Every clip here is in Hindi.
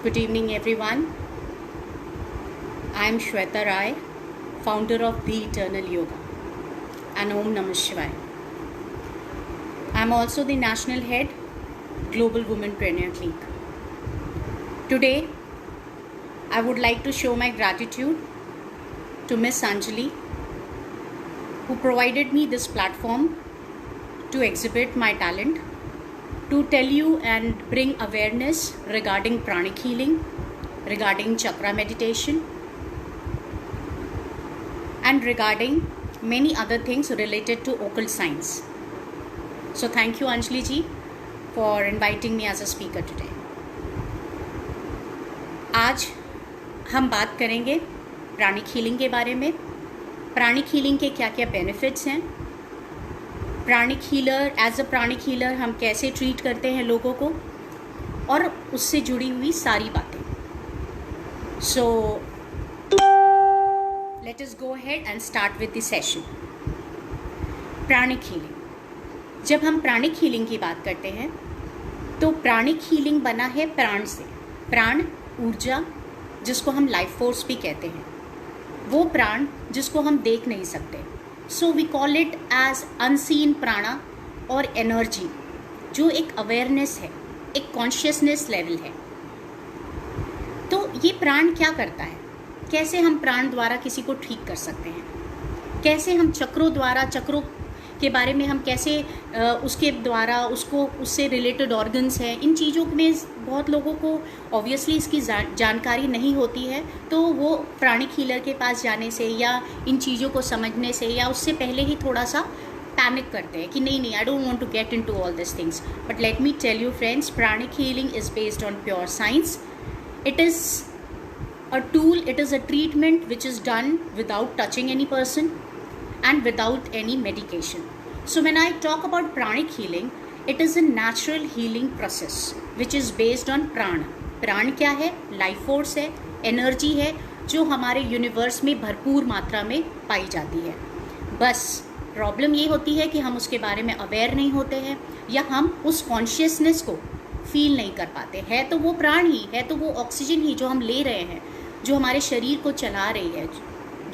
Good evening, everyone. I am Shweta Rai, founder of The Eternal Yoga, and Om Namah Shivaya. I am also the national head, Global Womenpreneur League. Today, I would like to show my gratitude to Miss Anjali, who provided me this platform to exhibit my talent, to tell you and bring awareness regarding pranic healing, regarding chakra meditation, and regarding many other things related to occult science. So thank you Anjali ji for inviting me as a speaker today. आज हम बात करेंगे प्राणिक हीलिंग के बारे में। प्राणिक हीलिंग के क्या क्या बेनिफिट्स हैं, प्राणिक हीलर एज अ प्राणिक हीलर हम कैसे ट्रीट करते हैं लोगों को, और उससे जुड़ी हुई सारी बातें। So let us go ahead and start with the session. Pranic healing, जब हम प्राणिक हीलिंग की बात करते हैं तो प्राणिक हीलिंग बना है प्राण से। प्राण ऊर्जा, जिसको हम लाइफ फोर्स भी कहते हैं, वो प्राण जिसको हम देख नहीं सकते। So we call it as unseen prana और एनर्जी, जो एक अवेयरनेस है, एक कॉन्शियसनेस लेवल है। तो ये प्राण क्या करता है, कैसे हम प्राण द्वारा किसी को ठीक कर सकते हैं, कैसे हम चक्रों द्वारा, चक्रों के बारे में हम कैसे उसके द्वारा उससे रिलेटेड ऑर्गन्स हैं, इन चीज़ों में बहुत लोगों को ऑब्वियसली इसकी जानकारी नहीं होती है। तो वो प्राणिक हीलर के पास जाने से या इन चीज़ों को समझने से या उससे पहले ही थोड़ा सा पैनिक करते हैं कि नहीं I don't want to get into all this things. But let me tell you friends, pranic healing is based on pure science. It is a tool, it is a treatment which is done without touching any person and without any medication. So when I talk about pranic healing, it is a natural healing process which is based on prana. प्राण क्या है? लाइफ फोर्स है, एनर्जी है, जो हमारे यूनिवर्स में भरपूर मात्रा में पाई जाती है। बस प्रॉब्लम ये होती है कि हम उसके बारे में अवेयर नहीं होते हैं, या हम उस कॉन्शियसनेस को फील नहीं कर पाते। है तो वो प्राण ही है, तो वो ऑक्सीजन ही जो हम ले रहे हैं, जो हमारे शरीर को चला रही है,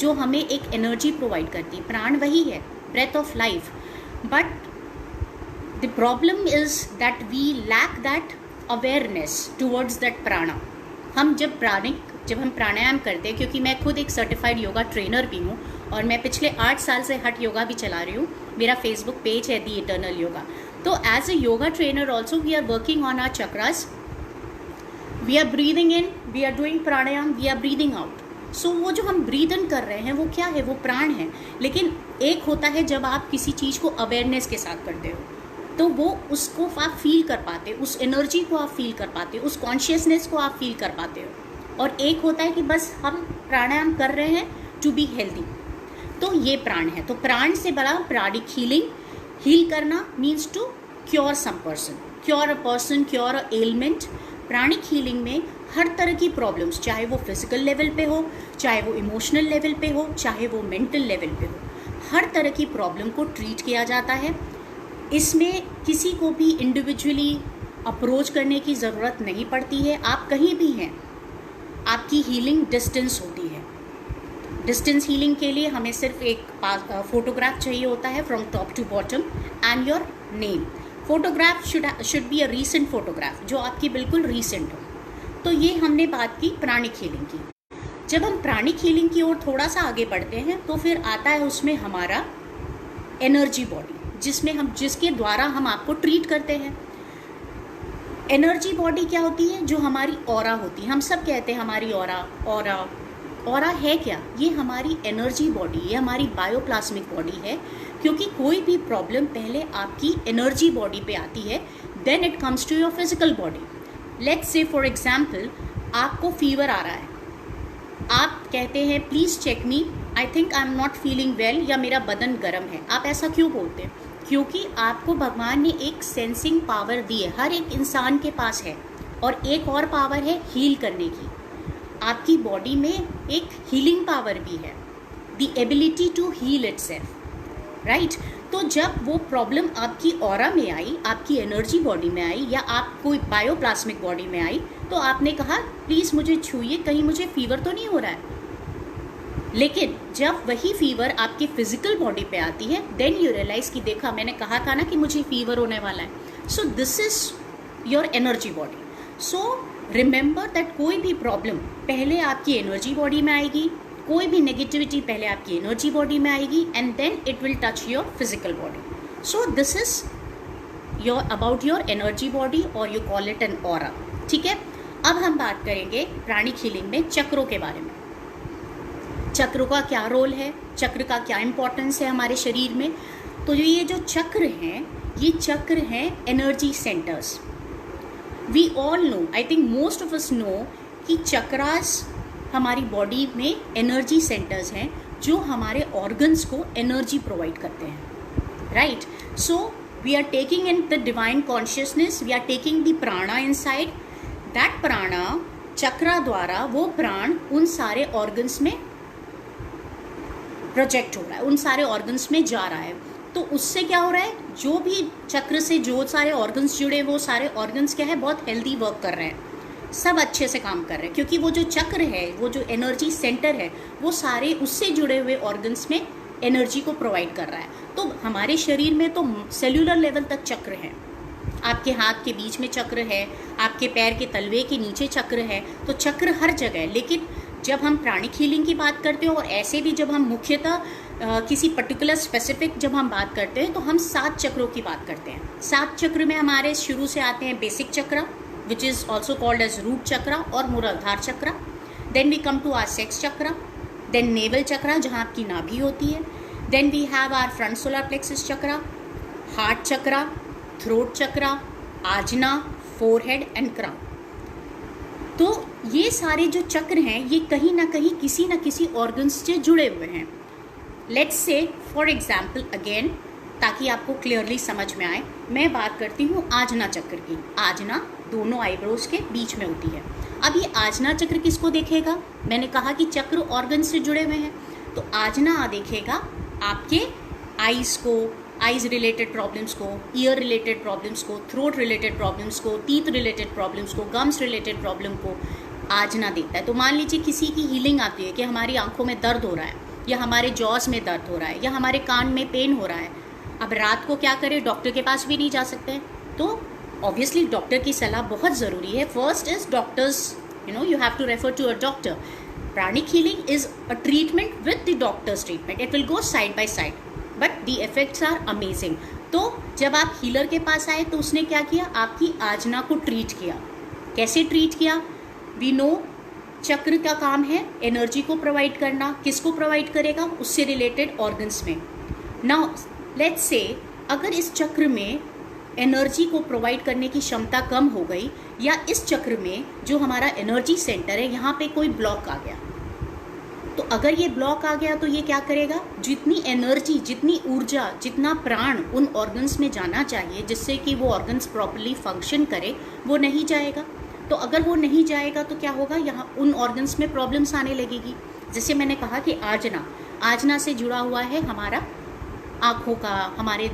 जो हमें एक एनर्जी प्रोवाइड करती है, प्राण वही है, breath of life. But the problem is that we lack that awareness towards that prana. जब हम प्राणायाम करते हैं, क्योंकि मैं खुद एक सर्टिफाइड योगा ट्रेनर भी हूँ और मैं पिछले 8 साल से हट योगा भी चला रही हूँ। मेरा फेसबुक पेज है दी इटर्नल योगा। तो as a yoga trainer also we are working on our chakras, we are breathing in, we are doing pranayama, we are breathing out. So वो जो हम ब्रीद इन कर रहे हैं वो क्या है? वो प्राण है। लेकिन एक होता है जब आप किसी चीज़ को अवेयरनेस के साथ करते हो, तो वो उसको आप फील कर पाते हो, उस एनर्जी को आप फील कर पाते हो, उस कॉन्शियसनेस को आप फील कर पाते हो। और एक होता है कि बस हम प्राणायाम कर रहे हैं टू बी हेल्दी। तो ये प्राण है। तो प्राण से बड़ा प्राणिक हीलिंग, हील करना means to cure some person, cure a person, cure a element. Pranic healing में हर तरह की प्रॉब्लम्स, चाहे वो फिजिकल लेवल पे हो, चाहे वो इमोशनल लेवल पे हो, चाहे वो मेंटल लेवल पे हो, हर तरह की प्रॉब्लम को ट्रीट किया जाता है। इसमें किसी को भी इंडिविजुअली अप्रोच करने की ज़रूरत नहीं पड़ती है। आप कहीं भी हैं, आपकी हीलिंग डिस्टेंस होती है। डिस्टेंस हीलिंग के लिए हमें सिर्फ एक फोटोग्राफ चाहिए होता है from top to bottom and your name. Photograph should be a recent photograph, जो आपकी बिल्कुल रीसेंट हो। तो ये हमने बात की प्राणिक हीलिंग की। जब हम प्राणिक हीलिंग की ओर थोड़ा सा आगे बढ़ते हैं तो फिर आता है उसमें हमारा एनर्जी बॉडी, जिसके द्वारा हम आपको ट्रीट करते हैं। एनर्जी बॉडी क्या होती है? जो हमारी ऑरा होती है। हम सब कहते हैं हमारी ऑरा है क्या? ये हमारी एनर्जी बॉडी, ये हमारी बायोप्लाज्मिक बॉडी है। क्योंकि कोई भी प्रॉब्लम पहले आपकी एनर्जी बॉडी पे आती है, then it comes to your physical body. Let's say for example, आपको फीवर आ रहा है, आप कहते हैं please check me, I think I am not feeling well, या मेरा बदन गर्म है। आप ऐसा क्यों बोलते हैं? क्योंकि आपको भगवान ने एक सेंसिंग पावर दी है, हर एक इंसान के पास है। और एक और पावर है हील करने की। आपकी बॉडी में एक हीलिंग पावर भी है, the ability to heal itself, right. तो जब वो प्रॉब्लम आपकी ऑरा में आई, आपकी एनर्जी बॉडी में आई, या आप कोई बायोप्लाज्मिक बॉडी में आई, तो आपने कहा प्लीज़ मुझे छूइए, कहीं मुझे फीवर तो नहीं हो रहा है। लेकिन जब वही फीवर आपकी फिजिकल बॉडी पे आती है, देन यू रियलाइज कि देखा मैंने कहा था ना कि मुझे फीवर होने वाला है। सो this is your energy body. So remember that कोई भी प्रॉब्लम पहले आपकी एनर्जी बॉडी में आएगी, कोई भी नेगेटिविटी पहले आपकी एनर्जी बॉडी में आएगी, and then it will touch your physical body. So this is your about your energy body, और you call it an aura. ठीक है, अब हम बात करेंगे प्राणिक हीलिंग में चक्रों के बारे में। चक्र का क्या रोल है, चक्र का क्या इंपॉर्टेंस है हमारे शरीर में। तो ये जो चक्र हैं, ये चक्र हैं energy centres. We all know, I think most of us know कि चक्रास हमारी बॉडी में एनर्जी सेंटर्स हैं जो हमारे ऑर्गन्स को एनर्जी प्रोवाइड करते हैं, right. So we are taking in the divine consciousness, we are taking the prana inside. That prana chakra द्वारा वो प्राण उन सारे ऑर्गन्स में प्रोजेक्ट हो रहा है, उन सारे ऑर्गन्स में जा रहा है। तो उससे क्या हो रहा है, जो भी चक्र से जो सारे ऑर्गन्स जुड़े, वो सारे ऑर्गन्स क्या है, बहुत हेल्दी वर्क कर रहे हैं, सब अच्छे से काम कर रहे हैं, क्योंकि वो जो चक्र है, वो जो एनर्जी सेंटर है, वो सारे उससे जुड़े हुए ऑर्गन्स में एनर्जी को प्रोवाइड कर रहा है। तो हमारे शरीर में तो सेल्यूलर लेवल तक चक्र है, आपके हाथ के बीच में चक्र है, आपके पैर के तलवे के नीचे चक्र है, तो चक्र हर जगह है। लेकिन जब हम प्राणिक हीलिंग की बात करते हैं, और ऐसे भी जब हम मुख्यतः किसी पर्टिकुलर स्पेसिफिक जब हम बात करते हैं, तो हम 7 चक्रों की बात करते हैं। 7 चक्र में हमारे शुरू से आते हैं basic chakra, which is also called as root chakra और Muladhara chakra. Then we come to our sex chakra, then navel chakra जहाँ आपकी नाभि होती है, then we have our front solar plexus chakra, heart chakra, throat chakra, Ajna, forehead and crown. तो ये सारे जो चक्र हैं, ये कहीं ना कहीं किसी न किसी ऑर्गन्स से जुड़े हुए हैं। Let's say for example again, ताकि आपको क्लियरली समझ में आए, मैं बात करती हूँ आजना चक्र की। आजना दोनों आईब्रोज के बीच में होती है। अब ये आजना चक्र किसको देखेगा, मैंने कहा कि चक्र ऑर्गन से जुड़े हुए हैं, तो आजना देखेगा आपके आइज़ को, आइज़ रिलेटेड प्रॉब्लम्स को, ईयर रिलेटेड प्रॉब्लम्स को, थ्रोट रिलेटेड प्रॉब्लम्स को, टीथ रिलेटेड प्रॉब्लम्स को, गम्स रिलेटेड प्रॉब्लम को आजना देखता है। तो मान लीजिए किसी की हीलिंग आती है कि हमारी आंखों में दर्द हो रहा है, या हमारे जॉस में दर्द हो रहा है, या हमारे कान में पेन हो रहा है। अब रात को क्या करें, डॉक्टर के पास भी नहीं जा सकते, तो ऑब्वियसली डॉक्टर की सलाह बहुत ज़रूरी है। First is doctors, you have to refer to a doctor. Pranic healing is a treatment with the doctor's treatment. It will go side by side, but the effects are amazing. तो जब आप हीलर के पास आए तो उसने क्या किया, आपकी आजना को ट्रीट किया। कैसे ट्रीट किया, वी नो चक्र का काम है एनर्जी को प्रोवाइड करना। किसको प्रोवाइड करेगा, उससे रिलेटेड ऑर्गन्स में। नाउ लेट्स से अगर इस चक्र में एनर्जी को प्रोवाइड करने की क्षमता कम हो गई, या इस चक्र में जो हमारा एनर्जी सेंटर है यहाँ पे कोई ब्लॉक आ गया, तो अगर ये ब्लॉक आ गया तो ये क्या करेगा, जितनी एनर्जी, जितनी ऊर्जा, जितना प्राण उन ऑर्गन्स में जाना चाहिए जिससे कि वो ऑर्गन्स प्रॉपर्ली फंक्शन करे, वो नहीं जाएगा। तो अगर वो नहीं जाएगा तो क्या होगा, यहाँ उन ऑर्गन्स में प्रॉब्लम्स आने लगेगी। जैसे मैंने कहा कि आजना से जुड़ा हुआ है हमारा आँखों का, हमारे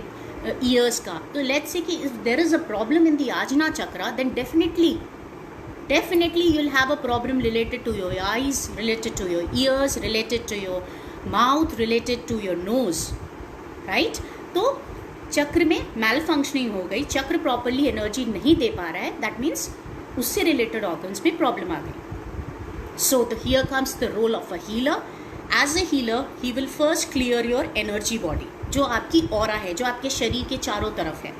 ईयर्स का। तो लेट्स से कि if there is a problem in the Ajna chakra, then definitely you'll have a problem related to your eyes, related to your ears, related to your mouth, related to your nose, right? तो चक्र में मैल फंक्शनिंग हो गई, चक्र प्रॉपरली एनर्जी नहीं दे पा रहा है, दैट मीन्स उससे रिलेटेड ऑर्गन्स में प्रॉब्लम आ गई। सो तो here comes the role of a healer. As a healer he will first clear your energy body, जो आपकी ऑरा है, जो आपके शरीर के चारों तरफ है,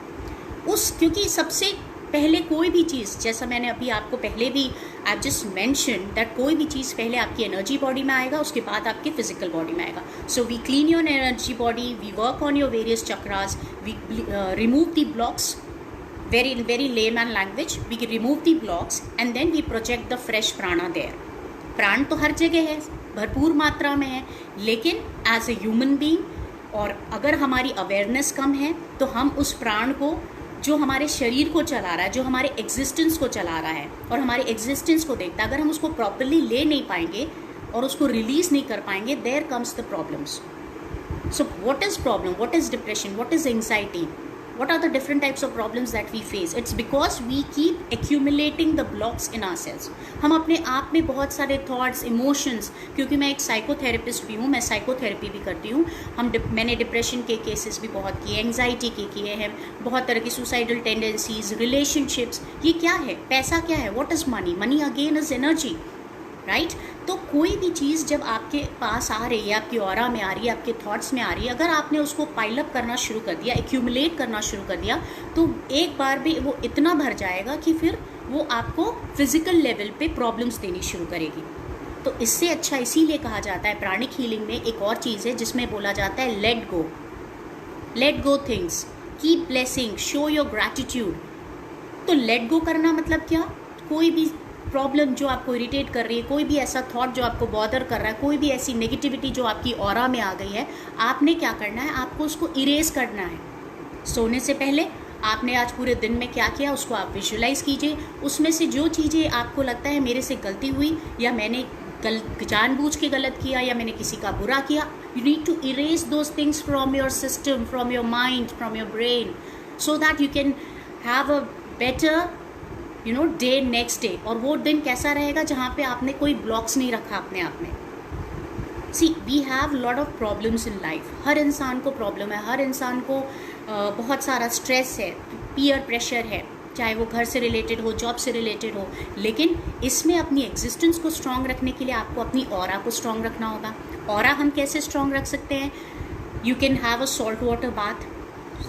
क्योंकि सबसे पहले कोई भी चीज़, जैसा मैंने अभी आपको पहले भी आई जस्ट मेंशन दैट कोई भी चीज़ पहले आपकी एनर्जी बॉडी में आएगा, उसके बाद आपके फिजिकल बॉडी में आएगा। So we clean your energy body, we work on your various chakras, we remove the blocks, very layman language, we remove the blocks and then we project the fresh prana there. प्राण तो हर जगह है, भरपूर मात्रा में है, लेकिन एज ए ह्यूमन बीइंग, और अगर हमारी अवेयरनेस कम है तो हम उस प्राण को, जो हमारे शरीर को चला रहा है, जो हमारे एग्जिस्टेंस को चला रहा है और हमारे एग्जिस्टेंस को देखता है, अगर हम उसको प्रॉपरली ले नहीं पाएंगे और उसको रिलीज नहीं कर पाएंगे, there comes the problems. So what is problem? What is depression? What is anxiety? What are the different types of problems that we face? It's because we keep accumulating the blocks in ourselves. हम अपने आप में बहुत सारे thoughts, emotions, क्योंकि मैं एक साइकोथेरेपिस्ट भी हूँ, मैं साइकोथेरेपी भी करती हूँ. मैंने डिप्रेशन के केसेस भी बहुत किए, एंग्जाइटी के किए हैं, बहुत तरह की सुसाइडल टेंडेंसीज, रिलेशनशिप्स. ये क्या है? पैसा क्या है? What is money? Money again is energy, right? तो कोई भी चीज़ जब आपके पास आ रही है, आपकी ऑरा में आ रही है, आपके थॉट्स में आ रही है, अगर आपने उसको पाइल अप करना शुरू कर दिया, एक्यूमुलेट करना शुरू कर दिया, तो एक बार भी वो इतना भर जाएगा कि फिर वो आपको फिजिकल लेवल पे प्रॉब्लम्स देनी शुरू करेगी. तो इससे अच्छा इसीलिए कहा जाता है प्राणिक हीलिंग में एक और चीज़ है जिसमें बोला जाता है let go things, keep blessing, show your gratitude. तो लेट गो करना मतलब क्या? कोई भी प्रॉब्लम जो आपको इरिटेट कर रही है, कोई भी ऐसा थॉट जो आपको बॉदर कर रहा है, कोई भी ऐसी नेगेटिविटी जो आपकी ऑरा में आ गई है, आपने क्या करना है? आपको उसको इरेज करना है. सोने से पहले आपने आज पूरे दिन में क्या किया उसको आप विजुलाइज कीजिए. उसमें से जो चीज़ें आपको लगता है मेरे से गलती हुई, या मैंने जानबूझ के गलत किया, या मैंने किसी का बुरा किया, you need to erase those things from your system, from your mind, from your brain, so that you can have a better day next day. और वो दिन कैसा रहेगा? जहाँ पे आपने कोई ब्लॉक्स नहीं रखा अपने आप में. See we have lot of problems in life. हर इंसान को प्रॉब्लम है, हर इंसान को बहुत सारा स्ट्रेस है, पीयर प्रेशर है, चाहे वो घर से रिलेटेड हो, जॉब से रिलेटेड हो. लेकिन इसमें अपनी एग्जिस्टेंस को स्ट्रॉन्ग रखने के लिए आपको अपनी ऑरा को स्ट्रॉन्ग रखना होगा. ऑरा हम कैसे स्ट्रॉन्ग रख सकते हैं? You can have a salt water bath.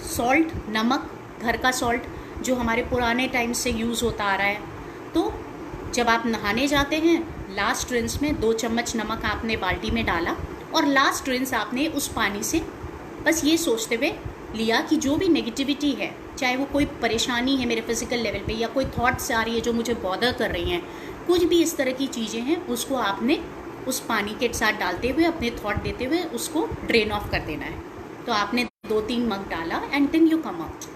Salt, नमक, घर का सॉल्ट जो हमारे पुराने टाइम से यूज़ होता आ रहा है. तो जब आप नहाने जाते हैं, लास्ट रिंस में 2 चम्मच नमक आपने बाल्टी में डाला, और लास्ट रिंस आपने उस पानी से बस ये सोचते हुए लिया कि जो भी नेगेटिविटी है, चाहे वो कोई परेशानी है मेरे फिजिकल लेवल पे, या कोई थॉट्स आ रही है जो मुझे बॉदर कर रही हैं, कुछ भी इस तरह की चीज़ें हैं, उसको आपने उस पानी के साथ डालते हुए, अपने थॉट देते हुए उसको ड्रेन ऑफ कर देना है. तो आपने 2-3 मग डाला and then you come out.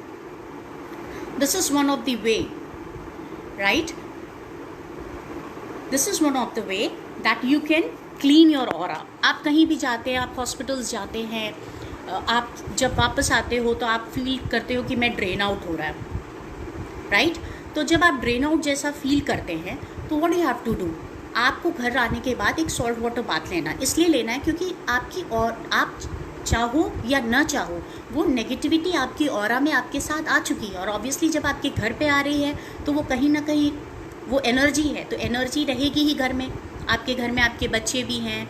This is one of the way, right? This is one of the way that you can clean your aura. आप कहीं भी जाते हैं, आप हॉस्पिटल्स जाते हैं, आप जब वापस आते हो तो आप फील करते हो कि मैं ड्रेन आउट हो रहा है, राइट? तो जब आप ड्रेन आउट जैसा फील करते हैं तो what you have to do? आपको घर आने के बाद एक सॉल्ट वाटर बाथ लेना. इसलिए लेना है क्योंकि आपकी और आप चाहो या ना चाहो वो नेगेटिविटी आपकी ऑरा में आपके साथ आ चुकी है. और ऑब्वियसली जब आपके घर पे आ रही है तो वो कहीं ना कहीं वो एनर्जी है, तो एनर्जी रहेगी ही घर में. आपके घर में आपके बच्चे भी हैं,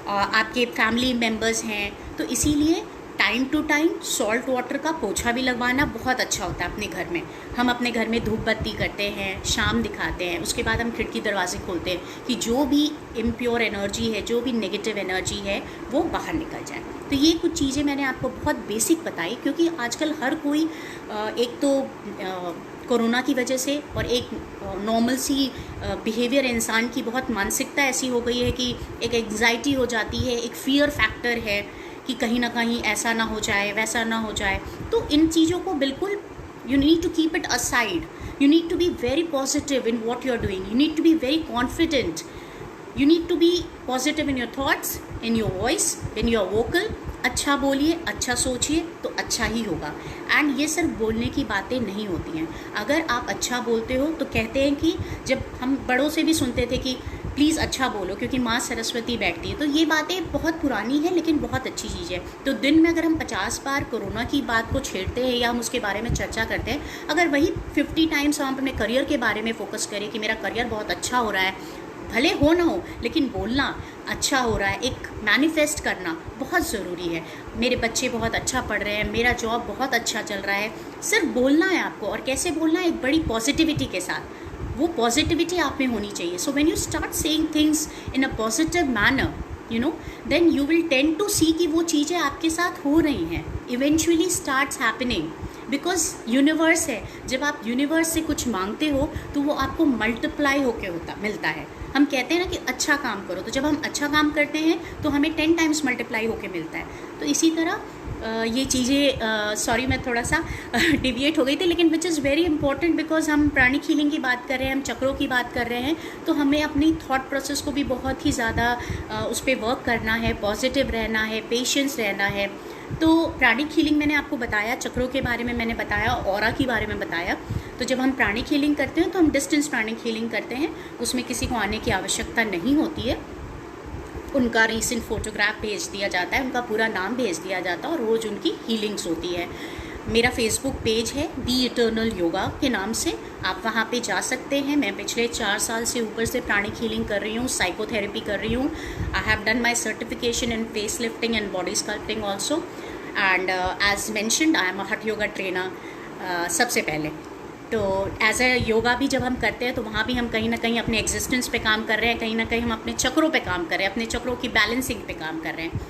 आपके फैमिली मेम्बर्स हैं, तो इसीलिए time to time salt water का पोछा भी लगवाना बहुत अच्छा होता है अपने घर में. हम अपने घर में धूप बत्ती करते हैं, शाम दिखाते हैं, उसके बाद हम खिड़की दरवाजे खोलते हैं कि जो भी इम्प्योर एनर्जी है, जो भी नेगेटिव एनर्जी है, वो बाहर निकल जाए. तो ये कुछ चीज़ें मैंने आपको बहुत बेसिक बताई, क्योंकि आजकल हर कोई एक तो कोरोना की वजह से और एक नॉर्मल सी बिहेवियर, इंसान की बहुत मानसिकता ऐसी हो गई है कि एक एंग्जाइटी हो जाती है, एक फियर फैक्टर है कि कहीं ना कहीं ऐसा ना हो जाए, वैसा ना हो जाए. तो इन चीज़ों को बिल्कुल you need to keep it aside. You need to be very positive in what you are doing. You need to be very confident. You need to be positive in your thoughts, in your voice, in your vocal. अच्छा बोलिए, अच्छा सोचिए तो अच्छा ही होगा. एंड ये सिर्फ बोलने की बातें नहीं होती हैं. अगर आप अच्छा बोलते हो तो कहते हैं कि जब हम बड़ों से भी सुनते थे कि प्लीज़ अच्छा बोलो क्योंकि माँ सरस्वती बैठती है, तो ये बातें बहुत पुरानी है लेकिन बहुत अच्छी चीज़ है. तो दिन में अगर हम 50 बार कोरोना की बात को छेड़ते हैं या हम उसके बारे में चर्चा करते हैं, अगर वही 50 टाइम्स हम अपने करियर के बारे में फोकस करें कि मेरा करियर बहुत अच्छा हो रहा है, भले हो ना हो लेकिन बोलना अच्छा हो रहा है, एक मैनिफेस्ट करना बहुत ज़रूरी है. मेरे बच्चे बहुत अच्छा पढ़ रहे हैं, मेरा जॉब बहुत अच्छा चल रहा है, सिर्फ बोलना है आपको. और कैसे बोलना है? एक बड़ी पॉजिटिविटी के साथ. वो पॉजिटिविटी आप में होनी चाहिए. So when you start saying things in a positive manner, you know, then you will tend to see कि वो चीज़ें आपके साथ हो रही हैं. Eventually starts happening. Because universe है, जब आप यूनिवर्स से कुछ मांगते हो तो वो आपको मल्टीप्लाई होके मिलता है। हम कहते हैं ना कि अच्छा काम करो, तो जब हम अच्छा काम करते हैं तो हमें 10 टाइम्स मल्टीप्लाई होके मिलता है। तो इसी तरह ये चीज़ें, सॉरी मैं थोड़ा सा डिविएट हो गई थी, लेकिन which is very important because हम प्राणिक हीलिंग की बात कर रहे हैं, हम चक्रों की बात कर रहे हैं, तो हमें अपनी थॉट प्रोसेस को भी बहुत ही ज़्यादा उस पर वर्क करना है, पॉजिटिव रहना है, पेशेंस रहना है। तो प्राणिक हीलिंग मैंने आपको बताया, चक्रों के बारे में मैंने बताया, ऑरा के बारे में बताया। तो जब हम प्राणिक हीलिंग करते हैं तो हम डिस्टेंस प्राणिक हीलिंग करते हैं, उसमें किसी को आने की आवश्यकता नहीं होती है। उनका रीसेंट फोटोग्राफ भेज दिया जाता है, उनका पूरा नाम भेज दिया जाता है और रोज़ उनकी हीलिंग्स होती है। मेरा फेसबुक पेज है दी इटर्नल योगा के नाम से, आप वहाँ पे जा सकते हैं। मैं पिछले 4 साल से ऊपर से प्राणिक हीलिंग कर रही हूँ, साइकोथेरेपी कर रही हूँ। I have done my certification in face lifting and body sculpting also, and as mentioned I am a hatha yoga trainer सबसे पहले। तो एज ए योगा भी जब हम करते हैं तो वहाँ भी हम कहीं ना कहीं अपने एग्जिस्टेंस पे काम कर रहे हैं, कहीं ना कहीं हम अपने चक्रों पे काम कर रहे हैं, अपने चक्रों की बैलेंसिंग पे काम कर रहे हैं।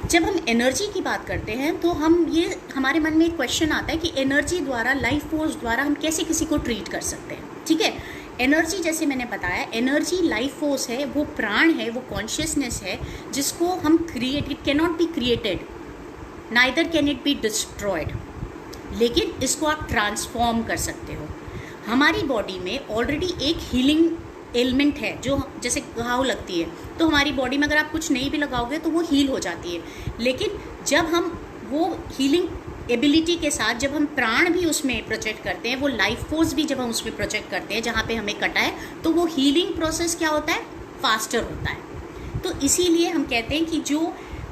जब हम एनर्जी की बात करते हैं तो हमारे मन में एक क्वेश्चन आता है कि एनर्जी द्वारा, लाइफ फोर्स द्वारा हम कैसे किसी को ट्रीट कर सकते हैं। ठीक है, एनर्जी जैसे मैंने बताया, एनर्जी लाइफ फोर्स है, वो प्राण है, वो कॉन्शियसनेस है जिसको हम create, it can not be created, neither can it be destroyed, लेकिन इसको आप ट्रांसफॉर्म कर सकते हो। हमारी बॉडी में ऑलरेडी एक हीलिंग एलिमेंट है, जो जैसे घाव लगती है तो हमारी बॉडी में अगर आप कुछ नहीं भी लगाओगे तो वो हील हो जाती है। लेकिन जब हम वो हीलिंग एबिलिटी के साथ जब हम प्राण भी उसमें प्रोजेक्ट करते हैं, वो लाइफ फोर्स भी जब हम उसमें प्रोजेक्ट करते हैं जहाँ पे हमें कटा है, तो वो हीलिंग प्रोसेस क्या होता है, फास्टर होता है। तो इसीलिए हम कहते हैं कि जो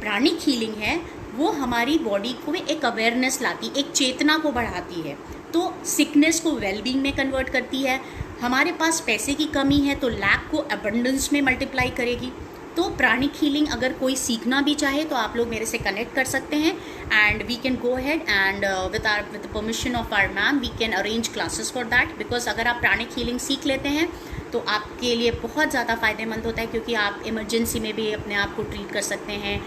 प्राणिक हीलिंग है वो हमारी बॉडी को एक अवेयरनेस लाती, एक चेतना को बढ़ाती है, तो सिकनेस को वेलबींग में कन्वर्ट करती है। हमारे पास पैसे की कमी है तो लैक को अबंडेंस में मल्टीप्लाई करेगी। तो प्राणिक हीलिंग अगर कोई सीखना भी चाहे तो आप लोग मेरे से कनेक्ट कर सकते हैं, and we can go ahead and with the permission of our ma'am we can arrange classes for that. Because अगर आप प्राणिक हीलिंग सीख लेते हैं तो आपके लिए बहुत ज़्यादा फ़ायदेमंद होता है, क्योंकि आप इमरजेंसी में भी अपने आप को ट्रीट कर सकते हैं,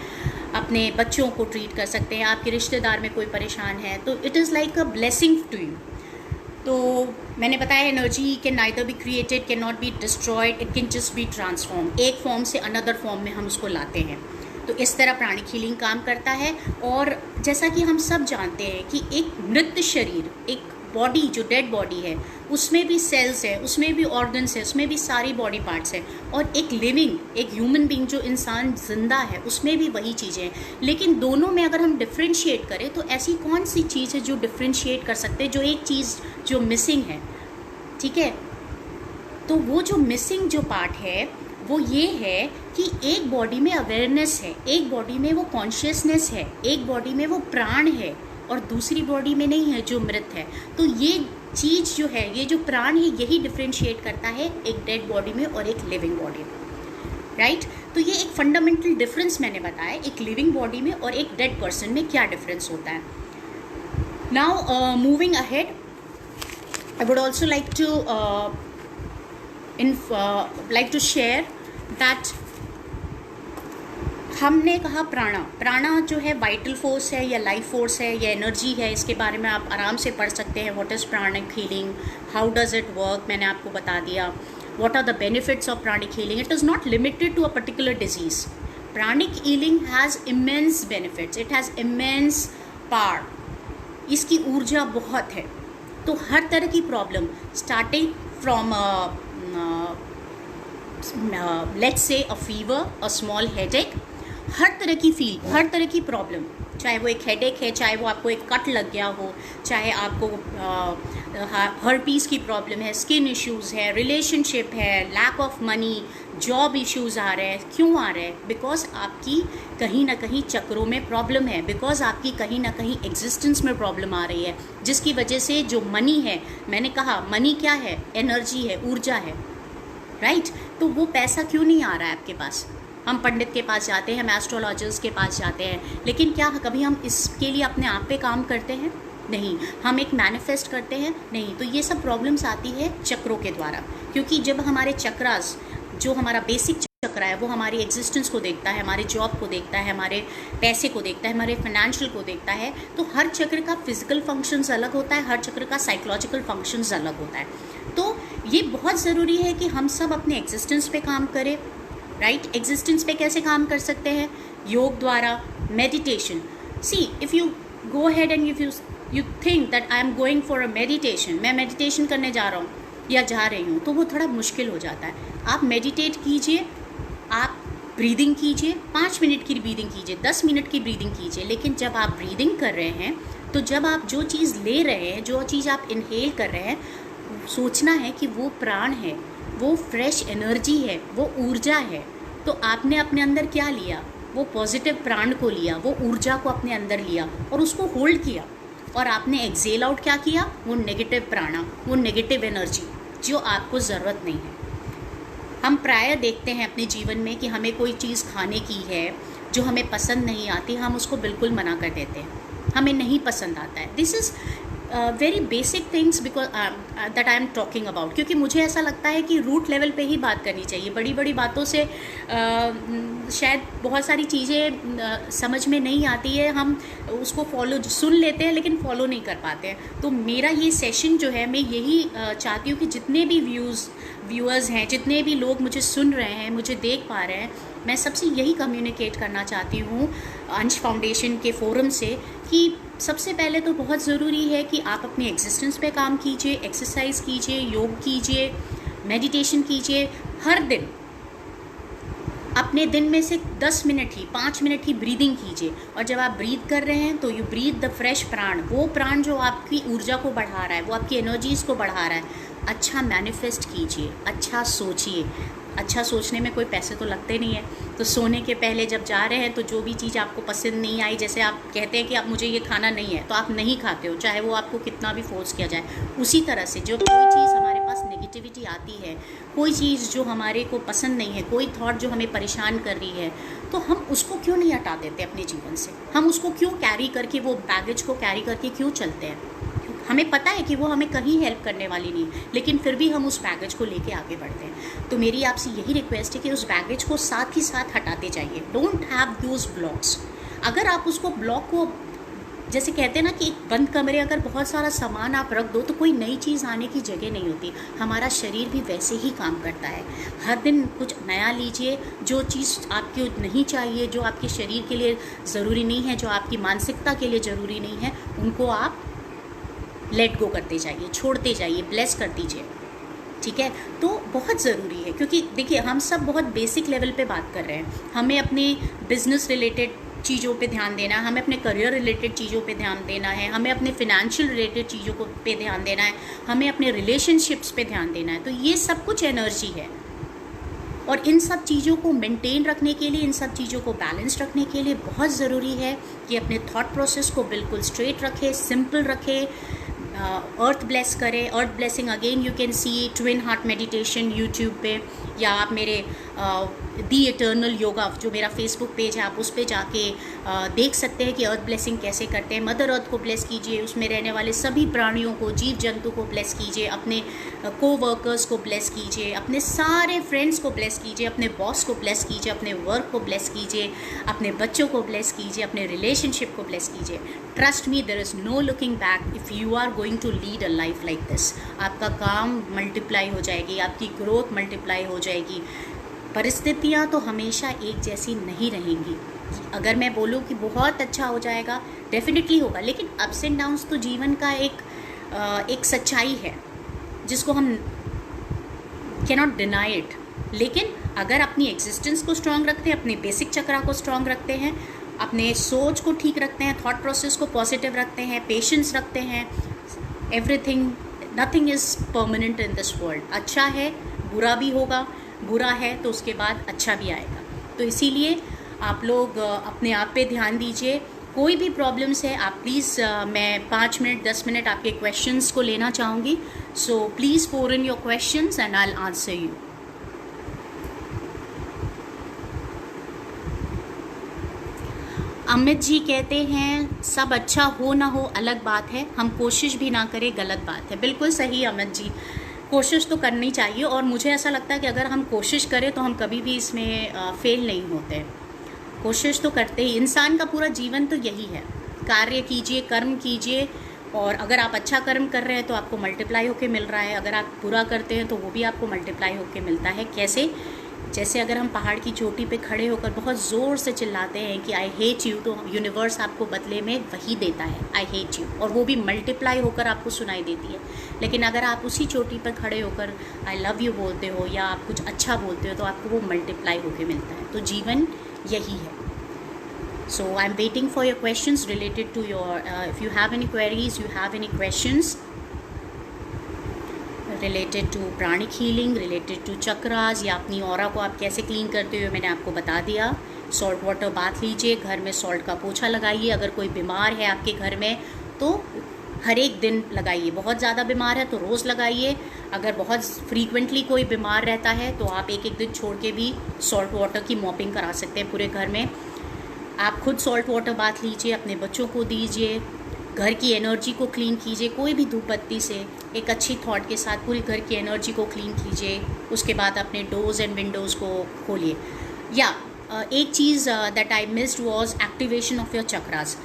अपने बच्चों को ट्रीट कर सकते हैं, आपके रिश्तेदार में कोई परेशान है तो it is like a blessing to you. तो मैंने बताया energy can neither be created, can not be destroyed, it can just be transform. एक फॉर्म से अनदर फॉर्म में हम उसको लाते हैं। तो इस तरह प्राणिक हीलिंग काम करता है। और जैसा कि हम सब जानते हैं कि एक मृत शरीर, एक बॉडी जो डेड बॉडी है, उसमें भी सेल्स है, उसमें भी ऑर्गन्स है, उसमें भी सारी बॉडी पार्ट्स है, और एक लिविंग, एक ह्यूमन बीइंग जो इंसान जिंदा है, उसमें भी वही चीज़ें हैं। लेकिन दोनों में अगर हम डिफ्रेंशिएट करें तो ऐसी कौन सी चीज़ है जो डिफ्रेंशिएट कर सकते हैं, जो एक चीज़ जो मिसिंग है। ठीक है, तो वो जो मिसिंग जो पार्ट है वो ये है कि एक बॉडी में अवेयरनेस है, एक बॉडी में वो कॉन्शियसनेस है, एक बॉडी में वो प्राण है, और दूसरी बॉडी में नहीं है जो मृत है। तो ये चीज़ जो है, ये जो प्राण है, यही डिफ्रेंशिएट करता है एक डेड बॉडी में और एक लिविंग बॉडी में, राइट। तो ये एक फंडामेंटल डिफरेंस मैंने बताया, एक लिविंग बॉडी में और एक डेड पर्सन में क्या डिफरेंस होता है। Now moving ahead, I would also like to share that हमने कहा प्राणा जो है वाइटल फोर्स है या लाइफ फोर्स है या एनर्जी है, इसके बारे में आप आराम से पढ़ सकते हैं। What is pranic healing, how does it work, मैंने आपको बता दिया। What are the benefits of pranic healing, it is not limited to a particular disease. Pranic healing has immense benefits, it has immense power, इसकी ऊर्जा बहुत है। तो हर तरह की problem, starting from let's say a fever, a small headache, हर तरह की हर तरह की प्रॉब्लम, चाहे वो एक हेडेक है, चाहे वो आपको एक कट लग गया हो, चाहे आपको हर्पीस की प्रॉब्लम है, स्किन इश्यूज़ है, रिलेशनशिप है, lack of money, job issues आ रहे हैं। क्यों आ रहे हैं? बिकॉज आपकी कहीं ना कहीं चक्रों में प्रॉब्लम है, बिकॉज आपकी कहीं ना कहीं एग्जिस्टेंस में प्रॉब्लम आ रही है, जिसकी वजह से जो मनी है, मैंने कहा मनी क्या है, एनर्जी है, ऊर्जा है, राइट। तो वो पैसा क्यों नहीं आ रहा है आपके पास? हम पंडित के पास जाते हैं, हम एस्ट्रोलॉजर्स के पास जाते हैं, लेकिन क्या कभी हम इसके लिए अपने आप पे काम करते हैं? नहीं। हम एक मैनिफेस्ट करते हैं? नहीं। तो ये सब प्रॉब्लम्स आती है चक्रों के द्वारा, क्योंकि जब हमारे चक्रास, जो हमारा बेसिक चक्र है वो हमारी एग्जिस्टेंस को देखता है, हमारे जॉब को देखता है, हमारे पैसे को देखता है, हमारे फाइनेंशियल को देखता है। तो हर चक्र का फिजिकल फंक्शंस अलग होता है, हर चक्र का साइकोलॉजिकल फंक्शंस अलग होता है। तो ये बहुत ज़रूरी है कि हम सब अपने एग्जिस्टेंस पे काम करें, राइट। एग्जिस्टेंस पे कैसे काम कर सकते हैं? योग द्वारा, meditation. C if you go ahead and if you think that I am going for a meditation, मैं मेडिटेशन करने जा रहा हूँ या जा रही हूँ, तो वो थोड़ा मुश्किल हो जाता है। आप मेडिटेट कीजिए, आप ब्रीदिंग कीजिए, 5 मिनट की ब्रीदिंग कीजिए, 10 मिनट की ब्रीदिंग कीजिए। लेकिन जब आप ब्रीदिंग कर रहे हैं तो जब आप जो चीज़ ले रहे हैं, जो चीज़ आप इनहेल कर रहे हैं, सोचना है कि वो प्राण है, वो फ्रेश एनर्जी है, वो ऊर्जा है। तो आपने अपने अंदर क्या लिया? वो पॉजिटिव प्राण को लिया, वो ऊर्जा को अपने अंदर लिया और उसको होल्ड किया, और आपने एक्सेल आउट क्या किया? वो नेगेटिव प्राणा, वो नेगेटिव एनर्जी जो आपको ज़रूरत नहीं है। हम प्राय देखते हैं अपने जीवन में कि हमें कोई चीज़ खाने की है जो हमें पसंद नहीं आती, हम उसको बिल्कुल मना कर देते हैं, हमें नहीं पसंद आता है। This is very basic things because that I am talking about, क्योंकि मुझे ऐसा लगता है कि रूट लेवल पे ही बात करनी चाहिए। बड़ी बड़ी बातों से शायद बहुत सारी चीज़ें समझ में नहीं आती है, हम उसको फॉलो सुन लेते हैं लेकिन फॉलो नहीं कर पाते हैं। तो मेरा ये सेशन जो है, मैं यही चाहती हूँ कि जितने भी व्यूअर्स हैं, जितने भी लोग मुझे सुन रहे हैं, मुझे देख पा रहे हैं, मैं सबसे यही कम्युनिकेट करना चाहती हूँ अंश फाउंडेशन के फोरम से कि सबसे पहले तो बहुत ज़रूरी है कि आप अपनी एग्जिस्टेंस पे काम कीजिए, एक्सरसाइज कीजिए, योग कीजिए, मेडिटेशन कीजिए। हर दिन अपने दिन में से 10 मिनट ही, 5 मिनट ही ब्रीदिंग कीजिए। और जब आप ब्रीथ कर रहे हैं तो यू ब्रीथ द फ्रेश प्राण, वो प्राण जो आपकी ऊर्जा को बढ़ा रहा है, वो आपकी एनर्जीज़ को बढ़ा रहा है। अच्छा मैनिफेस्ट कीजिए, अच्छा सोचिए। अच्छा सोचने में कोई पैसे तो लगते नहीं है। तो सोने के पहले जब जा रहे हैं तो जो भी चीज़ आपको पसंद नहीं आई, जैसे आप कहते हैं कि आप मुझे ये खाना नहीं है, तो आप नहीं खाते हो, चाहे वो आपको कितना भी फोर्स किया जाए। उसी तरह से जो कोई चीज़ हमारे पास नेगेटिविटी आती है, कोई चीज़ जो हमारे को पसंद नहीं है, कोई थॉट जो हमें परेशान कर रही है, तो हम उसको क्यों नहीं हटा देते अपने जीवन से? हम उसको क्यों कैरी करके, वो बैगेज को कैरी करके क्यों चलते हैं? हमें पता है कि वो हमें कहीं हेल्प करने वाली नहीं, लेकिन फिर भी हम उस बैगेज को लेके आगे बढ़ते हैं। तो मेरी आपसे यही रिक्वेस्ट है कि उस बैगेज को साथ ही साथ हटाते जाइए। Don't have those blocks. अगर आप उसको ब्लॉक को, जैसे कहते हैं ना कि एक बंद कमरे अगर बहुत सारा सामान आप रख दो तो कोई नई चीज़ आने की जगह नहीं होती। हमारा शरीर भी वैसे ही काम करता है। हर दिन कुछ नया लीजिए। जो चीज़ आपको नहीं चाहिए, जो आपके शरीर के लिए ज़रूरी नहीं है, जो आपकी मानसिकता के लिए ज़रूरी नहीं है, उनको आप लेट गो करते जाइए, छोड़ते जाइए, ब्लेस कर दीजिए। ठीक है, तो बहुत ज़रूरी है, क्योंकि देखिए हम सब बहुत बेसिक लेवल पे बात कर रहे हैं। हमें अपने बिजनेस रिलेटेड चीज़ों पे ध्यान देना है, हमें अपने करियर रिलेटेड चीज़ों पे ध्यान देना है, हमें अपने फिनेंशियल रिलेटेड चीज़ों को पे ध्यान देना है, हमें अपने रिलेशनशिप्स पे ध्यान देना है। तो ये सब कुछ एनर्जी है, और इन सब चीज़ों को मेंटेन रखने के लिए, इन सब चीज़ों को बैलेंस रखने के लिए बहुत ज़रूरी है कि अपने थॉट प्रोसेस को बिल्कुल स्ट्रेट रखें, सिंपल रखें, अर्थ ब्लेस करें। Earth blessing again you can see twin heart meditation YouTube पे, या आप मेरे दी इटर्नल योगा जो मेरा फेसबुक पेज है, आप उस पे जाके देख सकते हैं कि अर्थ ब्लेसिंग कैसे करते हैं। मदर अर्थ को ब्लेस कीजिए, उसमें रहने वाले सभी प्राणियों को, जीव जंतु को ब्लेस कीजिए, अपने को वर्कर्स को ब्लेस कीजिए, अपने सारे फ्रेंड्स को ब्लेस कीजिए, अपने बॉस को ब्लेस कीजिए, अपने वर्क को ब्लेस कीजिए, अपने बच्चों को ब्लेस कीजिए, अपने रिलेशनशिप को ब्लेस कीजिए। Trust me, there is no looking back if you are going to lead a life like this. आपका काम मल्टीप्लाई हो जाएगी, आपकी ग्रोथ मल्टीप्लाई हो जाएगी। परिस्थितियाँ तो हमेशा एक जैसी नहीं रहेंगी। अगर मैं बोलूँ कि बहुत अच्छा हो जाएगा, डेफिनेटली होगा, लेकिन अप्स एंड डाउन्स तो जीवन का एक सच्चाई है जिसको हम कैनॉट डिनाई इट। लेकिन अगर अपनी एग्जिस्टेंस को स्ट्रांग रखते हैं, अपने बेसिक चक्रा को स्ट्रांग रखते हैं, अपने सोच को ठीक रखते हैं, थॉट प्रोसेस को पॉजिटिव रखते हैं, पेशेंस रखते हैं, everything, nothing is permanent in this world. अच्छा है, बुरा भी होगा, बुरा है तो उसके बाद अच्छा भी आएगा। तो इसीलिए आप लोग अपने आप पे ध्यान दीजिए। कोई भी प्रॉब्लम्स है आप प्लीज़, मैं 5 मिनट 10 मिनट आपके क्वेश्चंस को लेना चाहूँगी। So please pour in your questions and I will answer you. Amit ji कहते हैं सब अच्छा हो ना हो अलग बात है, हम कोशिश भी ना करें गलत बात है। बिल्कुल सही अमित जी, कोशिश तो करनी चाहिए, और मुझे ऐसा लगता है कि अगर हम कोशिश करें तो हम कभी भी इसमें फेल नहीं होते। कोशिश तो करते ही, इंसान का पूरा जीवन तो यही है, कार्य कीजिए, कर्म कीजिए, और अगर आप अच्छा कर्म कर रहे हैं तो आपको मल्टीप्लाई होके मिल रहा है, अगर आप बुरा करते हैं तो वो भी आपको मल्टीप्लाई होके मिलता है। कैसे? जैसे अगर हम पहाड़ की चोटी पे खड़े होकर बहुत ज़ोर से चिल्लाते हैं कि आई हेट यू, तो यूनिवर्स आपको बदले में वही देता है, आई हेट यू, और वो भी मल्टीप्लाई होकर आपको सुनाई देती है। लेकिन अगर आप उसी चोटी पर खड़े होकर आई लव यू बोलते हो या आप कुछ अच्छा बोलते हो तो आपको वो मल्टीप्लाई होकर मिलता है। तो जीवन यही है। So I'm waiting for your questions related to your, if you have any queries, you have any questions related to pranic healing, related to chakras, या अपनी ऑरा को आप कैसे क्लीन करते हो मैंने आपको बता दिया। सॉल्ट वाटर बाथ लीजिए, घर में सॉल्ट का पोछा लगाइए, अगर कोई बीमार है आपके घर में तो हर एक दिन लगाइए, बहुत ज़्यादा बीमार है तो रोज़ लगाइए, अगर बहुत फ्रीक्वेंटली कोई बीमार रहता है तो आप एक एक दिन छोड़ के भी सॉल्ट वाटर की मॉपिंग करा सकते हैं पूरे घर में। आप खुद सॉल्ट वाटर बाथ लीजिए, अपने बच्चों को दीजिए, घर की एनर्जी को क्लीन कीजिए, कोई भी धूप बत्ती से एक अच्छी थॉट के साथ पूरी घर की एनर्जी को क्लीन कीजिए। उसके बाद अपने डोर्स एंड विंडोज़ को खोलिए। या एक चीज़ that I missed was activation of your chakras.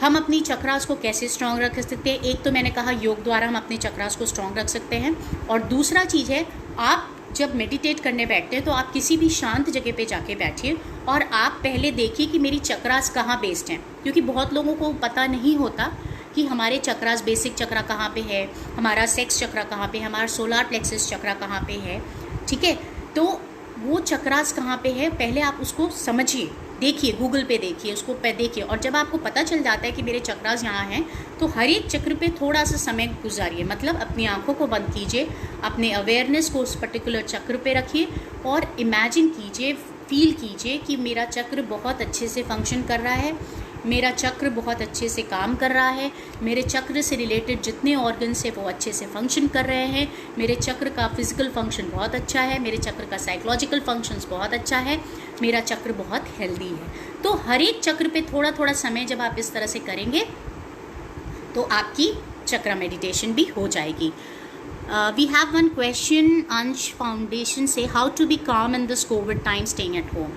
हम अपनी चक्रास को कैसे स्ट्रॉन्ग रख सकते हैं? एक तो मैंने कहा योग द्वारा हम अपने चक्रास को स्ट्रॉन्ग रख सकते हैं, और दूसरा चीज़ है आप जब मेडिटेट करने बैठते हैं तो आप किसी भी शांत जगह पे जाके बैठिए और आप पहले देखिए कि मेरी चक्रास कहाँ बेस्ड हैं, क्योंकि बहुत लोगों को पता नहीं होता कि हमारे चक्रास, बेसिक चक्रा कहाँ पे है, हमारा सेक्स चक्रा कहाँ पे है, हमारा सोलार प्लेक्सस चक्रा कहाँ पे है। ठीक है, तो वो चक्रास कहाँ पे है पहले आप उसको समझिए, देखिए, गूगल पे देखिए, उसको पे देखिए, और जब आपको पता चल जाता है कि मेरे चक्रास यहाँ हैं तो हर एक चक्र पे थोड़ा सा समय गुजारिए। मतलब अपनी आंखों को बंद कीजिए, अपने अवेयरनेस को उस पर्टिकुलर चक्र पे रखिए और इमेजिन कीजिए, फील कीजिए कि मेरा चक्र बहुत अच्छे से फंक्शन कर रहा है, मेरा चक्र बहुत अच्छे से काम कर रहा है, मेरे चक्र से रिलेटेड जितने ऑर्गन्स हैं वो अच्छे से फंक्शन कर रहे हैं, मेरे चक्र का फिजिकल फंक्शन बहुत अच्छा है, मेरे चक्र का साइकोलॉजिकल फंक्शंस बहुत अच्छा है, मेरा चक्र बहुत हेल्दी है। तो हर एक चक्र पे थोड़ा थोड़ा समय जब आप इस तरह से करेंगे तो आपकी चक्र मेडिटेशन भी हो जाएगी। We have one question, Ansh Foundation say, how to be calm in this COVID time staying at home?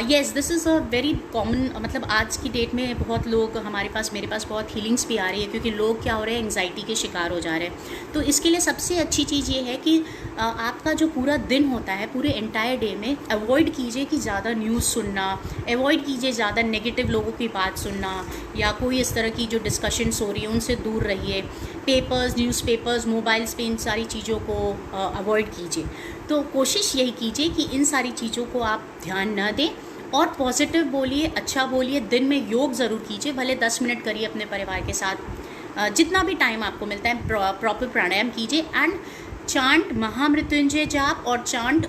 Yes, this is a very common, मतलब आज की डेट में बहुत लोग हमारे पास, मेरे पास बहुत हीलिंग्स भी आ रही है, क्योंकि लोग क्या हो रहे हैं, एंग्जाइटी के शिकार हो जा रहे हैं। तो इसके लिए सबसे अच्छी चीज़ ये है कि आपका जो पूरा दिन होता है, पूरे एंटायर डे में अवॉइड कीजिए कि ज़्यादा न्यूज़ सुनना, अवॉइड कीजिए ज़्यादा नेगेटिव लोगों की बात सुनना या कोई इस तरह की जो डिस्कशंस हो रही है उनसे दूर रहिए। पेपर्स, न्यूज़पेपर्स, मोबाइल्स पे इन सारी चीज़ों को अवॉइड कीजिए। तो कोशिश यही कीजिए कि इन सारी चीज़ों को आप ध्यान न दें और पॉजिटिव बोलिए, अच्छा बोलिए। दिन में योग ज़रूर कीजिए, भले 10 मिनट करिए अपने परिवार के साथ, जितना भी टाइम आपको मिलता है प्रॉपर प्राणायाम कीजिए एंड चांट महामृत्युंजय जाप और चांट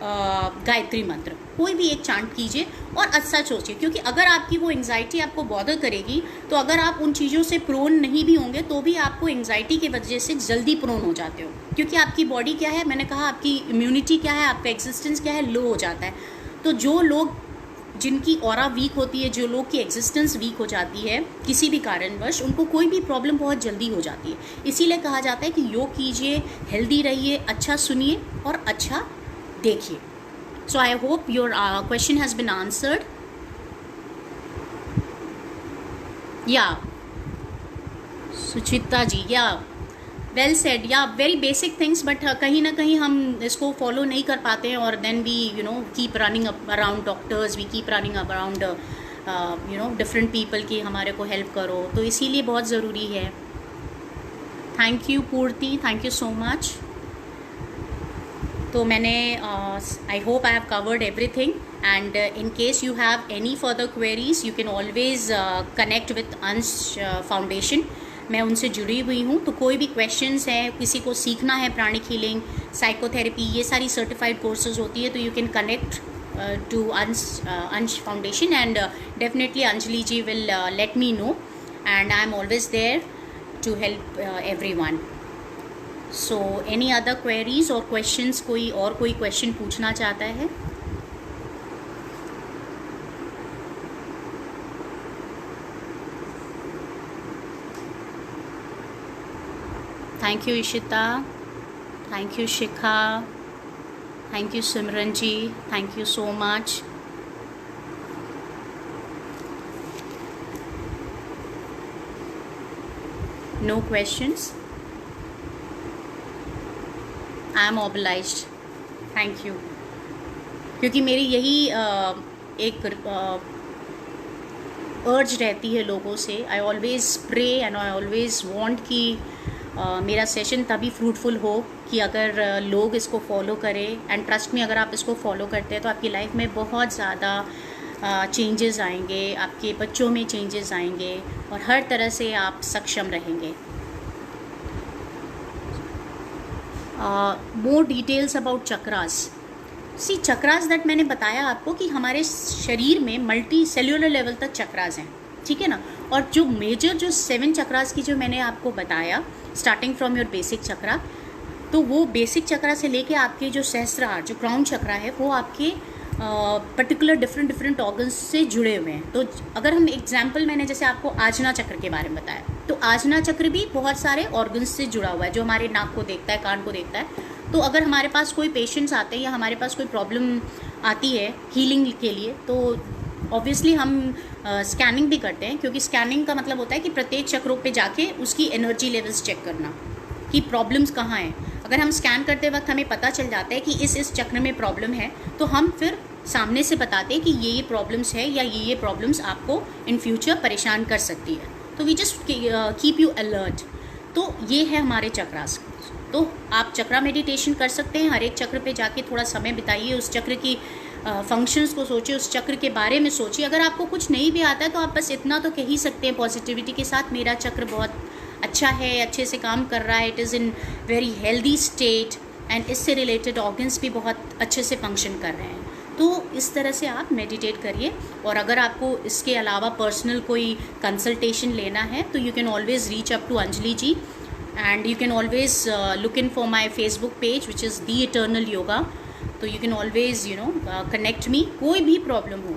गायत्री मंत्र, कोई भी एक चांट कीजिए और अच्छा सोचिए, क्योंकि अगर आपकी वो एंग्जाइटी आपको बॉदर करेगी तो अगर आप उन चीज़ों से प्रोन नहीं भी होंगे तो भी आपको एंग्जाइटी की वजह से जल्दी प्रोन हो जाते हो, क्योंकि आपकी बॉडी क्या है, मैंने कहा आपकी इम्यूनिटी क्या है, आपका एग्जिस्टेंस क्या है, लो हो जाता है। तो जो लोग, जिनकी ऑरा वीक होती है, जो लोग की एग्जिस्टेंस वीक हो जाती है किसी भी कारणवश, उनको कोई भी प्रॉब्लम बहुत जल्दी हो जाती है। इसीलिए कहा जाता है कि योग कीजिए, हेल्दी रहिए, अच्छा सुनिए और अच्छा देखिए। So I hope your question has been answered. Yeah, Suchita ji, well said. Very basic things, but कहीं ना कहीं हम इसको फॉलो नहीं कर पाते हैं और then we keep running around doctors, we keep running around different people कि हमारे को हेल्प करो, तो इसीलिए बहुत ज़रूरी है। थैंक यू पूर्ति, थैंक यू सो मच। तो मैंने I hope I have covered everything and in case you have any further queries you can always connect with अंश फाउंडेशन। मैं उनसे जुड़ी हुई हूँ, तो कोई भी क्वेश्चंस हैं, किसी को सीखना है प्राणिक हीलिंग, साइकोथेरेपी, ये सारी सर्टिफाइड कोर्सेज होती है, तो you can connect to Ansh foundation and definitely Anjali ji will let me know and I am always there to help everyone. So any other queries और क्वेश्चंस, कोई क्वेश्चन पूछना चाहता है? Thank you Ishita. Thank you Shikha, thank you Simran ji, thank you so much. No questions, I am obliged, thank you. क्योंकि मेरी यही एक अर्ज रहती है लोगों से। I always pray and I always want कि मेरा सेशन तभी फ्रूटफुल हो कि अगर लोग इसको फॉलो करें। एंड ट्रस्ट में, अगर आप इसको फॉलो करते हैं तो आपकी लाइफ में बहुत ज़्यादा चेंजेस आएंगे, आपके बच्चों में चेंजेस आएंगे और हर तरह से आप सक्षम रहेंगे। More details about chakras. See chakras that मैंने बताया आपको कि हमारे शरीर में मल्टी सेल्यूलर लेवल तक चक्रास हैं, ठीक है ना। और जो मेजर जो 7 चक्रास की जो मैंने आपको बताया, स्टार्टिंग फ्रॉम योर बेसिक चक्रा, तो वो बेसिक चक्रा से लेके आपके जो सहस्त्रार, जो क्राउन चक्रा है, वो आपके पर्टिकुलर डिफरेंट ऑर्गन्स से जुड़े हुए हैं। तो अगर हम एग्जाम्पल, मैंने जैसे आपको आजना चक्र के बारे में बताया, तो आजना चक्र भी बहुत सारे ऑर्गन्स से जुड़ा हुआ है, जो हमारे नाक को देखता है, कान को देखता है। तो अगर हमारे पास कोई पेशेंट्स आते हैं या हमारे पास कोई प्रॉब्लम आती है हीलिंग के लिए, तो ऑब्वियसली हम स्कैनिंग भी करते हैं, क्योंकि स्कैनिंग का मतलब होता है कि प्रत्येक चक्रों पे जाके उसकी एनर्जी लेवल्स चेक करना कि प्रॉब्लम्स कहाँ हैं। अगर हम स्कैन करते वक्त हमें पता चल जाता है कि इस चक्र में प्रॉब्लम है, तो हम फिर सामने से बताते हैं कि ये प्रॉब्लम्स है या ये प्रॉब्लम्स आपको इन फ्यूचर परेशान कर सकती है। तो we just keep you alert. तो ये है हमारे चक्रास। तो आप चक्रा मेडिटेशन कर सकते हैं। हर एक चक्र पे जाके थोड़ा समय बिताइए, उस चक्र की फंक्शंस को सोचिए, उस चक्र के बारे में सोचिए। अगर आपको कुछ नहीं भी आता है तो आप बस इतना तो कह ही सकते हैं पॉजिटिविटी के साथ, मेरा चक्र बहुत अच्छा है, अच्छे से काम कर रहा है, it is in very healthy state, and इससे रिलेटेड ऑर्गन्स भी बहुत अच्छे से फंक्शन कर रहे हैं। तो इस तरह से आप मेडिटेट करिए। और अगर आपको इसके अलावा पर्सनल कोई कंसल्टेशन लेना है तो you can always reach up to Anjali ji, and you can always look in for my Facebook page which is The Eternal Yoga. तो you can always connect me। कोई भी प्रॉब्लम हो,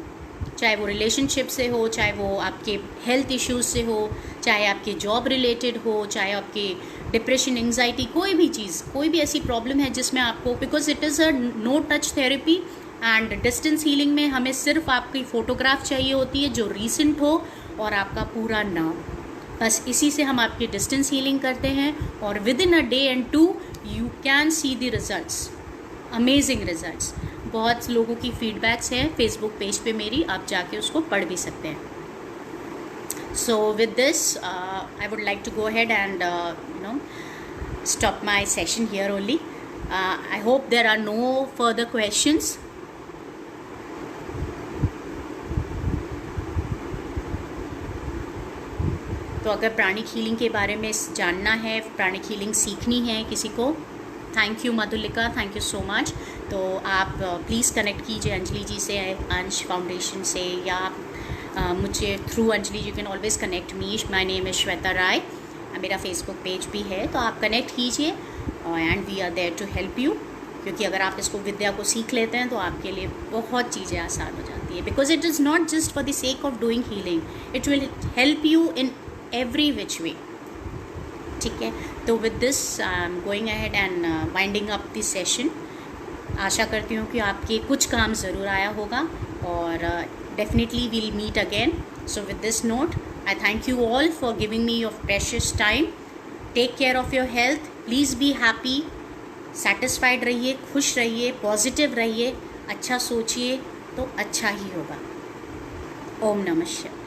चाहे वो रिलेशनशिप से हो, चाहे वो आपके हेल्थ इश्यूज से हो, चाहे आपके जॉब रिलेटेड हो, चाहे आपके डिप्रेशन, एंग्जाइटी, कोई भी चीज़, कोई भी ऐसी प्रॉब्लम है जिसमें आपको, because it is a no touch therapy and distance healing में हमें सिर्फ आपकी फ़ोटोग्राफ चाहिए होती है जो रीसेंट हो और आपका पूरा नाम, बस इसी से हम आपकी डिस्टेंस हीलिंग करते हैं। और with in a day and 2 you can see the results, amazing results. बहुत लोगों की फीडबैक्स हैं फेसबुक पेज पे मेरी, आप जाके उसको पढ़ भी सकते हैं। So with this I would like to go ahead and stop my session here only. I hope there are no further questions. तो अगर प्राणिक हीलिंग के बारे में जानना है, प्राणिक हीलिंग सीखनी है किसी को, thank you Madhulika, thank you so much. तो आप प्लीज़ कनेक्ट कीजिए अंजलि जी से, अंश फाउंडेशन से, या मुझे through Anjali you can always connect me. My name is Shweta Rai, मेरा फेसबुक पेज भी है, तो आप कनेक्ट कीजिए and we are there to help you. क्योंकि अगर आप इसको विद्या को सीख लेते हैं तो आपके लिए बहुत चीज़ें आसान हो जाती है, because it is not just for the sake of doing healing, it will help you in every which way. ठीक है, तो with this I am going ahead and winding up this session. आशा करती हूँ कि आपके कुछ काम ज़रूर आया होगा और definitely will meet again. So with this note I thank you all for giving me your precious time. Take care of your health. Please be happy. Satisfied रहिए, खुश रहिए, पॉजिटिव रहिए, अच्छा सोचिए तो अच्छा ही होगा। ओम नमः शिवाय।